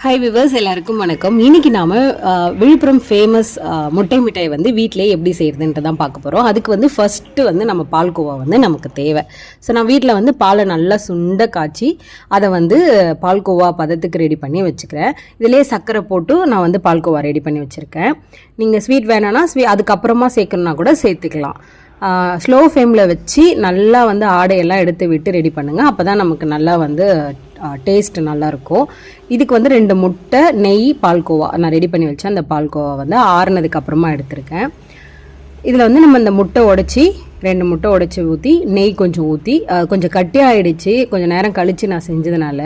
Hi viewers, எல்லாருக்கும் வணக்கம். இன்றைக்கி நாம் விழுப்புரம் ஃபேமஸ் முட்டை மிட்டாய் வந்து வீட்டிலே எப்படி செய்கிறதுன்ட்டு தான் பார்க்க போகிறோம். அதுக்கு வந்து ஃபஸ்ட்டு வந்து நம்ம பால்கோவா வந்து நமக்கு தேவை. ஸோ நான் வீட்டில் வந்து பாலை நல்லா சுண்ட காய்ச்சி அதை வந்து பால்கோவா பதத்துக்கு ரெடி பண்ணி வச்சுக்கிறேன். இதிலே சர்க்கரை போட்டு நான் வந்து பால்கோவா ரெடி பண்ணி வச்சுருக்கேன். நீங்கள் ஸ்வீட் வேணும்னா அதுக்கப்புறமா சேர்க்கணுன்னா கூட சேர்த்துக்கலாம். ஸ்லோ ஃப்ளேமில் வச்சு நல்லா வந்து ஆடையெல்லாம் எடுத்து விட்டு ரெடி பண்ணுங்கள். அப்போ தான் நமக்கு நல்லா வந்து டேஸ்ட்டு நல்லாயிருக்கும். இதுக்கு வந்து 2 முட்டை, நெய், பால்கோவா நான் ரெடி பண்ணி வச்சேன். அந்த பால்கோவா வந்து ஆறுனதுக்கு அப்புறமா எடுத்திருக்கேன். இதில் வந்து நம்ம இந்த முட்டை உடச்சி 2 முட்டை உடச்சி ஊற்றி நெய் கொஞ்சம் ஊற்றி கொஞ்சம் கட்டியாகிடுச்சு. கொஞ்சம் நேரம் கழித்து நான் செஞ்சதுனால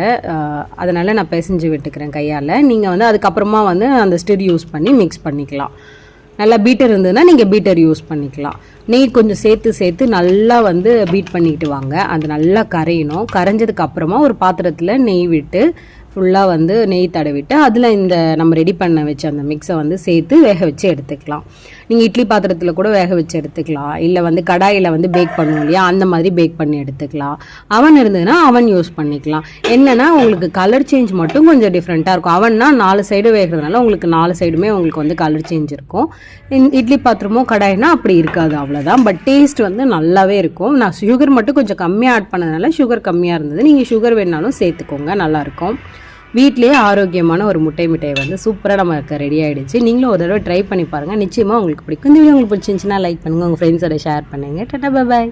அதனால் நான் பிசைஞ்சு விட்டுக்கிறேன் கையால். நீங்கள் வந்து அதுக்கப்புறமா வந்து அந்த ஸ்டிர் யூஸ் பண்ணி மிக்ஸ் பண்ணிக்கலாம். நல்லா பீட்டர் இருந்ததுன்னா நீங்கள் பீட்டர் யூஸ் பண்ணிக்கலாம். நெய் கொஞ்சம் சேர்த்து நல்லா வந்து பீட் பண்ணிக்கிட்டு வாங்க. அது நல்லா கரையணும். கரைஞ்சதுக்கு அப்புறமா ஒரு பாத்திரத்தில் நெய் விட்டு ஃபுல்லாக வந்து நெய் தடவிட்டு அதில் இந்த நம்ம ரெடி பண்ண வச்ச அந்த மிக்ஸை வந்து சேர்த்து வேக வச்சு எடுத்துக்கலாம். நீங்கள் இட்லி பாத்திரத்தில் கூட வேக வச்சு எடுத்துக்கலாம். இல்லை வந்து கடாயில் வந்து பேக் பண்ணுவோம் இல்லையா, அந்த மாதிரி பேக் பண்ணி எடுத்துக்கலாம். அவன் இருந்ததுன்னா அவன் யூஸ் பண்ணிக்கலாம். என்னென்னா உங்களுக்கு கலர் சேஞ்ச் மட்டும் கொஞ்சம் டிஃப்ரெண்ட்டாக இருக்கும். அவன்னா 4 சைடு வேகிறதுனால உங்களுக்கு 4 சைடுமே உங்களுக்கு வந்து கலர் சேஞ்ச் இருக்கும். இட்லி பாத்திரமோ கடாயினா அப்படி இருக்காது, அவ்வளோதான். பட் டேஸ்ட் வந்து நல்லாவே இருக்கும். நான் சுகர் மட்டும் கொஞ்சம் கம்மியாக ஆட் பண்ணதுனால சுகர் கம்மியாக இருந்தது. நீங்கள் சுகர் வேணாலும் சேர்த்துக்கோங்க, நல்லாயிருக்கும். வீட்டிலேயே ஆரோக்கியமான ஒரு முட்டை மிட்டாய் வந்து சூப்பராக நமக்கு ரெடி ஆகிடுச்சு. நீங்களும் ஒரு தடவை ட்ரை பண்ணி பாருங்கள். நிச்சயமாக உங்களுக்கு பிடிக்கும். இந்த வீடியோ உங்களுக்கு பிடிச்சிருந்துச்சுன்னா லைக் பண்ணுங்கள், உங்கள் ஃப்ரெண்ட்ஸோட ஷேர் பண்ணுங்கள். Tata, bye bye.